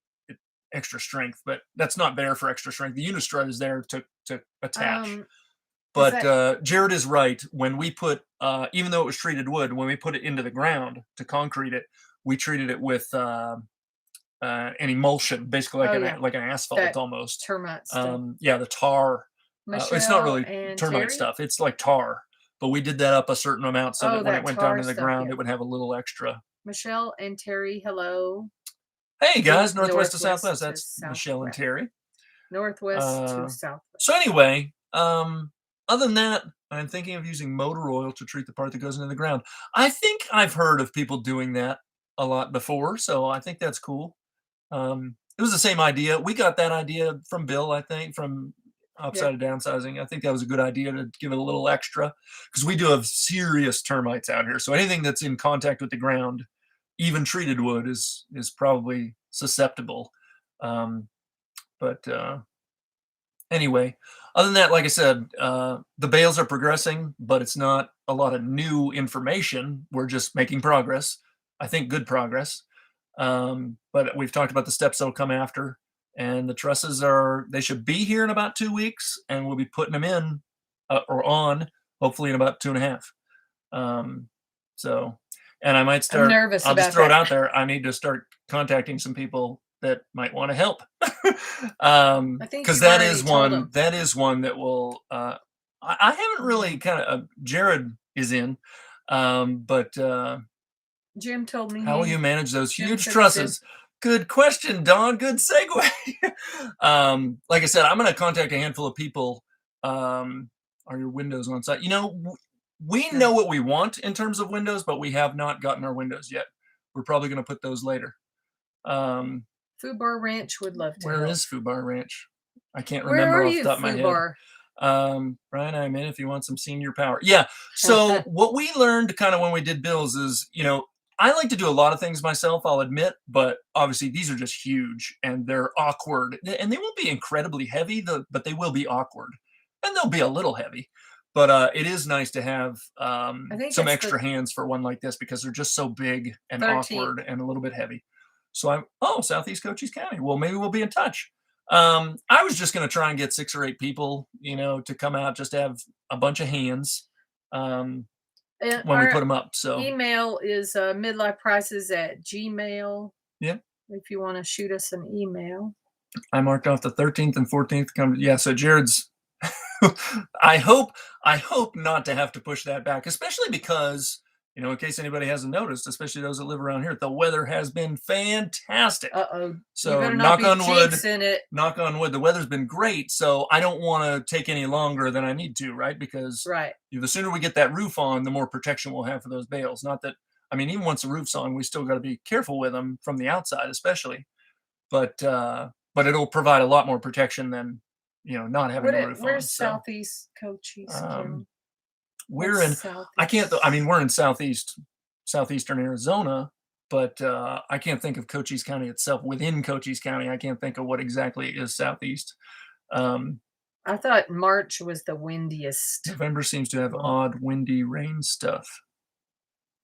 extra strength. But that's not there for extra strength. The Unistrut is there to attach. But Jared is right. When we put, even though it was treated wood, when we put it into the ground to concrete it, we treated it with an emulsion, basically like an asphalt that almost. Termite stuff. Yeah, the tar. It's not really termite stuff. It's like tar. But we did that up a certain amount so that when it went down to the ground, it would have a little extra. Michelle and Terry, hello. Hey guys, northwest to southwest. That's Michelle and Terry. Northwest to southwest. So anyway, other than that, I'm thinking of using motor oil to treat the part that goes into the ground. I think I've heard of people doing that a lot before, so I think that's cool. It was the same idea. We got that idea from Bill, I think, from Upside of Downsizing. I think that was a good idea to give it a little extra, because we do have serious termites out here. So anything that's in contact with the ground, even treated wood, is probably susceptible. Anyway, other than that, like I said, the bales are progressing, but it's not a lot of new information. We're just making progress. I think good progress. But we've talked about the steps that'll come after. And the trusses they should be here in about 2 weeks, and we'll be putting them in or on, hopefully in about 2.5. And I might start, I'll just throw it out there. I need to start contacting some people that might want to help. Because that is one that will, I haven't really Jared is in, but Jim told me. How will you manage those huge trusses? Good question, Don. Good segue. Like I said, I'm going to contact a handful of people. Are your windows on site? We know what we want in terms of windows, but we have not gotten our windows yet. We're probably going to put those later. Fubar Ranch would love to. Where is Fubar Ranch? I can't remember off the top of my head. Brian, I'm in if you want some senior power. Yeah. So what we learned kind of when we did bills is, I like to do a lot of things myself, I'll admit, but obviously these are just huge and they're awkward, and they won't be incredibly heavy, but they will be awkward, and they'll be a little heavy. But it is nice to have some extra hands for one like this, because they're just so big and awkward and a little bit heavy. So Southeast Cochise County. Well, maybe we'll be in touch. I was just going to try and get 6 or 8 people, to come out, just to have a bunch of hands. When we put them up. So email is MidlifePrices@gmail. Yeah. If you want to shoot us an email. I marked off the 13th and 14th. Yeah. So Jared's, I hope not to have to push that back, especially because, in case anybody hasn't noticed, especially those that live around here, the weather has been fantastic. So knock on wood, the weather's been great. So I don't want to take any longer than I need to, right? Because the sooner we get that roof on, the more protection we'll have for those bales. Not that, even once the roof's on, we still got to be careful with them from the outside, especially. But it'll provide a lot more protection than, not having a roof on. Where's Southeast Cochise? We're in, I can't, we're in southeastern Arizona, but I can't think of Cochise County itself. Within Cochise County, I can't think of what exactly is southeast. I thought March was the windiest. November seems to have odd windy rain stuff.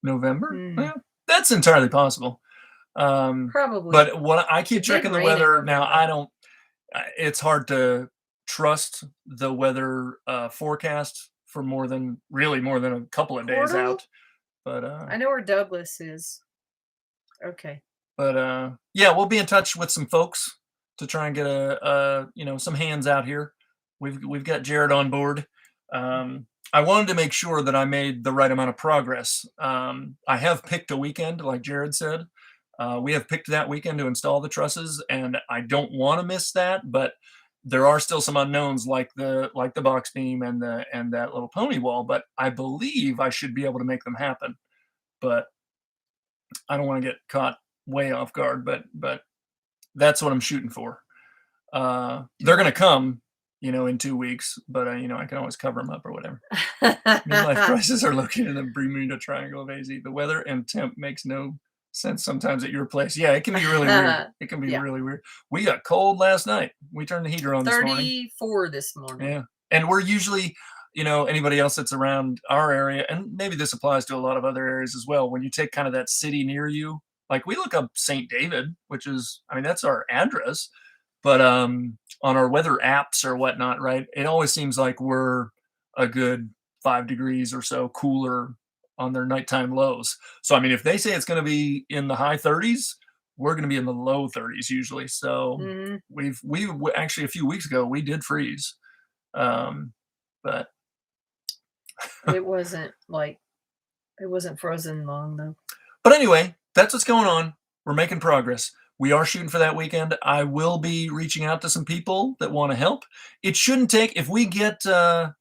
November? Well, that's entirely possible. Probably. But what I keep checking the weather now, it's hard to trust the weather forecast for more than a couple of days out. But I know where Douglas is. Okay. But yeah, we'll be in touch with some folks to try and get some hands out here. We've got Jared on board. I wanted to make sure that I made the right amount of progress. I have picked a weekend, like Jared said. We have picked that weekend to install the trusses, and I don't want to miss that, but there are still some unknowns like the box beam and that little pony wall, but I believe I should be able to make them happen. But I don't want to get caught way off guard, but that's what I'm shooting for. They're going to come, in 2 weeks, but I can always cover them up or whatever. MidlifePrices are located in the Bermuda Triangle of AZ. The weather and temp makes no sense sometimes at your place. Yeah, it can be really weird. It can be really weird. We got cold last night. We turned the heater on this morning. 34 this morning. Yeah. And we're usually, anybody else that's around our area, and maybe this applies to a lot of other areas as well, when you take kind of that city near you, like we look up St. David, which is, that's our address, but on our weather apps or whatnot, right, it always seems like we're a good 5 degrees or so cooler on their nighttime lows. So, if they say it's going to be in the high 30s, we're going to be in the low 30s usually. So we actually a few weeks ago, we did freeze. But it wasn't frozen long though. But anyway, that's what's going on. We're making progress. We are shooting for that weekend. I will be reaching out to some people that want to help. It shouldn't take, if we get enough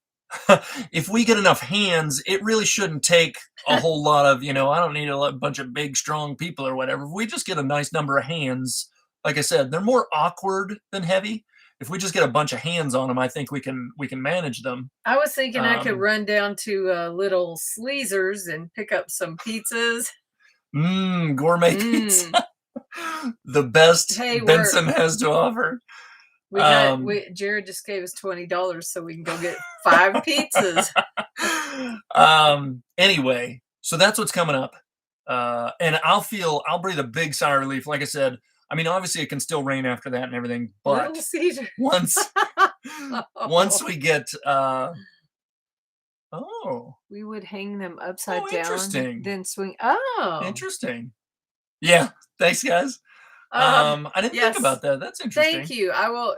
hands, it really shouldn't take a whole lot of, I don't need a bunch of big, strong people or whatever. If we just get a nice number of hands, like I said, they're more awkward than heavy. If we just get a bunch of hands on them, I think we can manage them. I was thinking I could run down to Little Sleezer's and pick up some pizzas. Gourmet pizza. The best Benson has to offer. Jared just gave us $20 so we can go get 5 pizzas. Anyway, so that's what's coming up. And I'll breathe a big sigh of relief. Like I said, obviously it can still rain after that and everything, but once we get we would hang them upside down, interesting. Then swing. Interesting. Yeah, thanks guys. I didn't think about that. That's interesting. Thank you. I will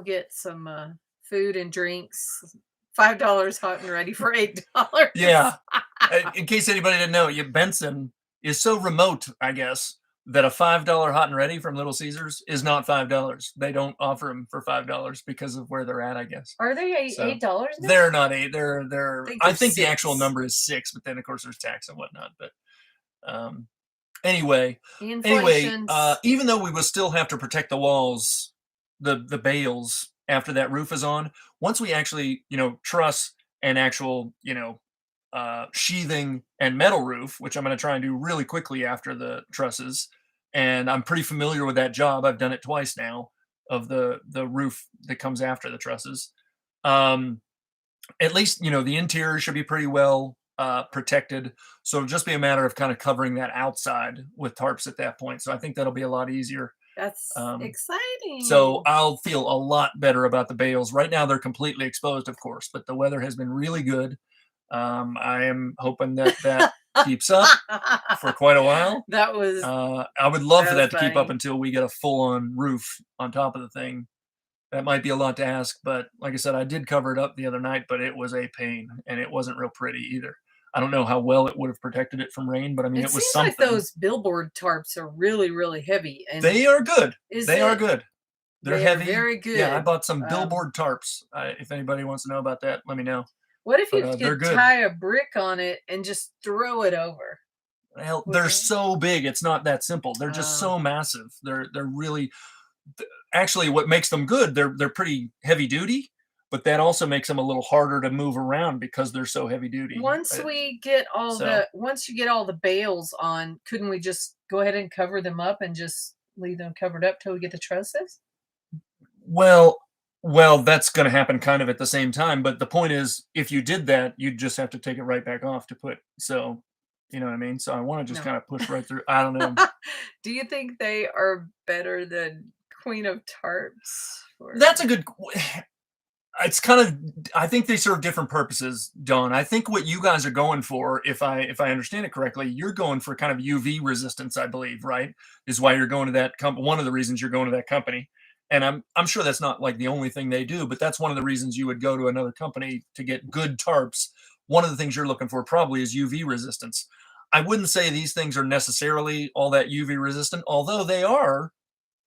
get some food and drinks. $5 hot and ready for $8. Yeah. In case anybody didn't know, Benson is so remote, I guess, that a $5 hot and ready from Little Caesars is not $5. They don't offer them for $5 because of where they're at, I guess. Are they $8 now? They're not $8. They're I think the actual number is $6, but then of course there's tax and whatnot. But anyway, even though we will still have to protect the walls, the bales after that roof is on, once we actually, truss and actual, sheathing and metal roof, which I'm going to try and do really quickly after the trusses. And I'm pretty familiar with that job. I've done it twice now, of the roof that comes after the trusses. At least, the interior should be pretty well protected. So it'll just be a matter of kind of covering that outside with tarps at that point. So I think that'll be a lot easier. That's exciting. So I'll feel a lot better about the bales. Right now they're completely exposed, of course, but the weather has been really good. I am hoping that keeps up for quite a while. That was. I would love for that to keep up until we get a full-on roof on top of the thing. That might be a lot to ask, but like I said, I did cover it up the other night, but it was a pain, and it wasn't real pretty either. I don't know how well it would have protected it from rain, but it was something. It seems like those billboard tarps are really, really heavy. And they are good. Are good. They're heavy. Very good. Yeah, I bought some billboard tarps. If anybody wants to know about that, let me know. What if you could tie a brick on it and just throw it over? Well, they're so big. It's not that simple. They're just so massive. They're really, actually what makes them good. They're pretty heavy duty, but that also makes them a little harder to move around because they're so heavy duty. Once you get all the bales on, couldn't we just go ahead and cover them up and just leave them covered up till we get the trusses? Well, that's going to happen kind of at the same time. But the point is, if you did that, you'd just have to take it right back off to put. So, you know what I mean? So I want to just kind of push right through. I don't know. Do you think they are better than Queen of Tarps? That's a good. It's kind of. I think they serve different purposes, Dawn. I think what you guys are going for, if I understand it correctly, you're going for kind of UV resistance, I believe, right? Is why you're going to that company. One of the reasons you're going to that company. And I'm sure that's not like the only thing they do, but that's one of the reasons you would go to another company to get good tarps. One of the things you're looking for probably is UV resistance. I wouldn't say these things are necessarily all that UV resistant, although they are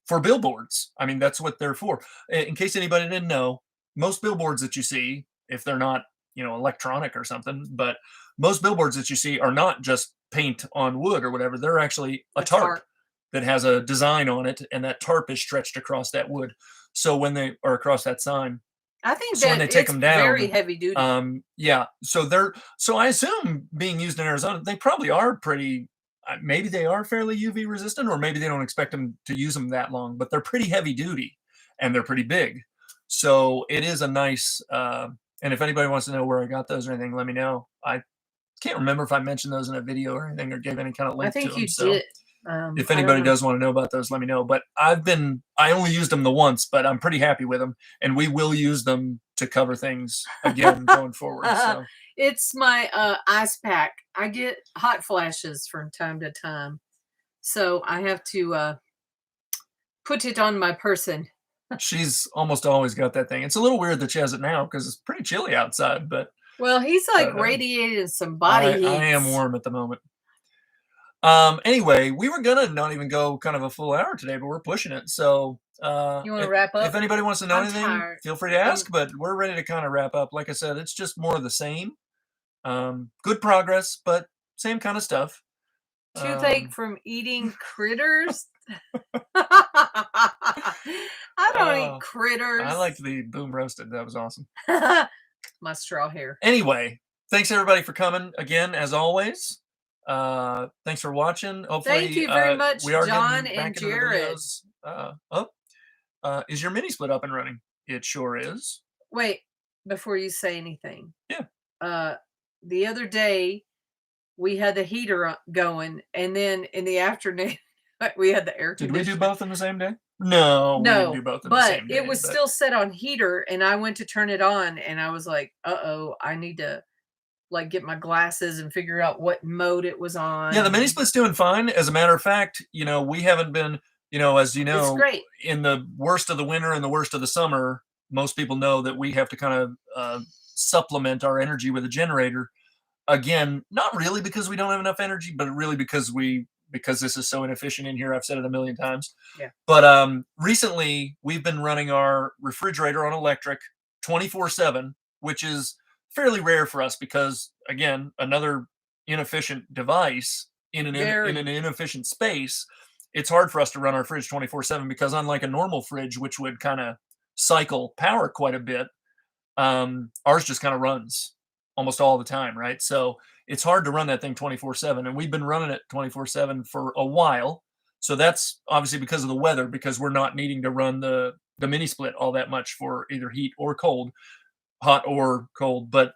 for billboards. I mean, that's what they're for. In case anybody didn't know, most billboards that you see, if they're not, electronic or something, but most billboards that you see are not just paint on wood or whatever. They're actually a tarp that has a design on it, and that tarp is stretched across that wood. So when they are across that sign, I think so when they take them down, very heavy duty. Yeah. So I assume being used in Arizona, they probably are pretty. Maybe they are fairly UV resistant, or maybe they don't expect them to use them that long. But they're pretty heavy duty, and they're pretty big. So it is a nice. And if anybody wants to know where I got those or anything, let me know. I can't remember if I mentioned those in a video or anything, or gave any kind of link to them. I think you did. If anybody does want to know about those, let me know. But I only used them the once, but I'm pretty happy with them, and we will use them to cover things again going forward. So it's my ice pack. I get hot flashes from time to time, so I have to put it on my person. She's almost always got that thing. It's a little weird that she has it now because it's pretty chilly outside. But well, he's like radiated some body heat. I am warm at the moment. Anyway, we were gonna not even go kind of a full hour today, but we're pushing it. So you want to wrap up? If anybody wants to know anything, feel free to ask. But we're ready to kind of wrap up. Like I said, it's just more of the same. Good progress, but same kind of stuff. Toothache from eating critters. I don't eat critters. I liked the boom roasted. That was awesome. My straw hair. Anyway, thanks everybody for coming again, as always. Thanks for watching. Hopefully, thank you very much, we are John and Jared. Is your mini split up and running? It sure is. Wait, before you say anything. Yeah. The other day we had the heater going, and then in the afternoon we had the air conditioner. Did we do both in the same day? No, we didn't do both in the same day. But it was still set on heater, and I went to turn it on, and I was like, I need to like get my glasses and figure out what mode it was on. Yeah, the mini split's doing fine. As a matter of fact, we haven't been, as you know, it's great. In the worst of the winter and the worst of the summer, most people know that we have to kind of supplement our energy with a generator. Again, not really because we don't have enough energy, but really because this is so inefficient in here. I've said it a million times. Yeah. But recently we've been running our refrigerator on electric 24/7, which is fairly rare for us because, again, another inefficient device in an inefficient space. It's hard for us to run our fridge 24/7 because, unlike a normal fridge, which would kind of cycle power quite a bit, ours just kind of runs almost all the time, right? So it's hard to run that thing 24/7, and we've been running it 24/7 for a while. So that's obviously because of the weather, because we're not needing to run the mini split all that much for either heat or cold, hot or cold. But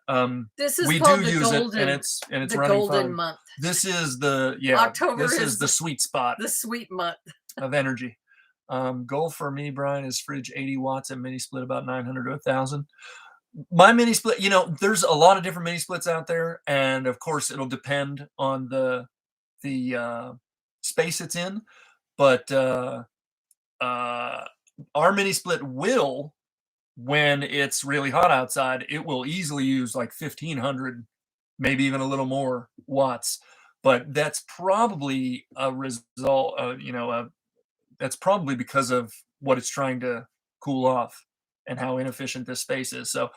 this is we do use it, and it's the running golden fine. month. This is the October. This is the sweet spot, the sweet month of energy. Goal for me, Brian, is fridge 80 watts and mini split about 900 to 1,000. My mini split, there's a lot of different mini splits out there, and of course it'll depend on the space it's in. But our mini split will, when it's really hot outside, it will easily use like 1,500, maybe even a little more watts. But that's probably a result, that's probably because of what it's trying to cool off and how inefficient this space is. So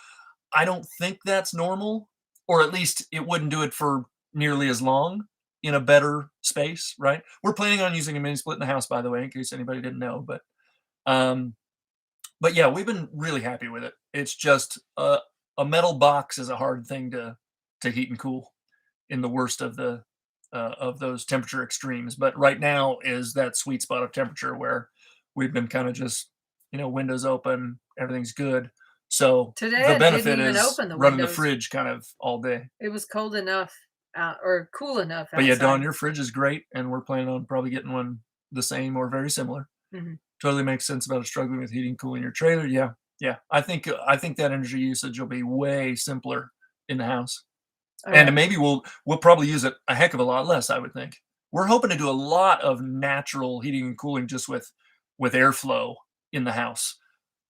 I don't think that's normal, or at least it wouldn't do it for nearly as long in a better space, right? We're planning on using a mini split in the house, by the way, in case anybody didn't know. But yeah, we've been really happy with it. It's just a metal box is a hard thing to heat and cool in the worst of those temperature extremes. But right now is that sweet spot of temperature where we've been kind of just, windows open, everything's good. So today the benefit is running the fridge kind of all day. It was cold enough or cool enough outside. But yeah, Dawn, your fridge is great, and we're planning on probably getting one the same or very similar. Mm-hmm. Totally makes sense about struggling with heating, cooling your trailer. Yeah. I think that energy usage will be way simpler in the house. And maybe we'll probably use it a heck of a lot less, I would think. We're hoping to do a lot of natural heating and cooling just with airflow in the house.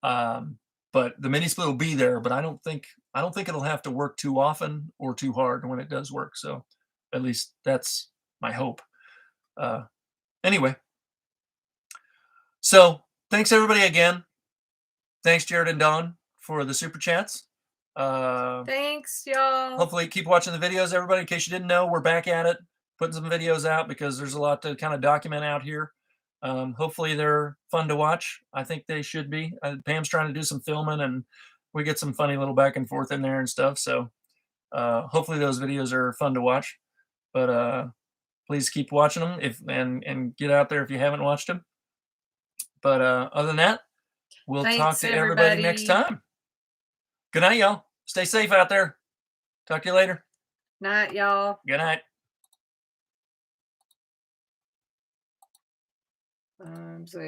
But the mini split will be there, but I don't think it'll have to work too often or too hard when it does work. So at least that's my hope. Anyway, so thanks everybody again. Thanks Jared and Dawn for the super chats. Thanks y'all. Hopefully keep watching the videos, everybody. In case you didn't know, we're back at it, putting some videos out because there's a lot to kind of document out here. Hopefully they're fun to watch. I think they should be. Pam's trying to do some filming and we get some funny little back and forth in there and stuff. So hopefully those videos are fun to watch, but please keep watching them and get out there if you haven't watched them. But other than that, we'll talk to everybody next time. Good night, y'all. Stay safe out there. Talk to you later. Night, y'all. Good night. See.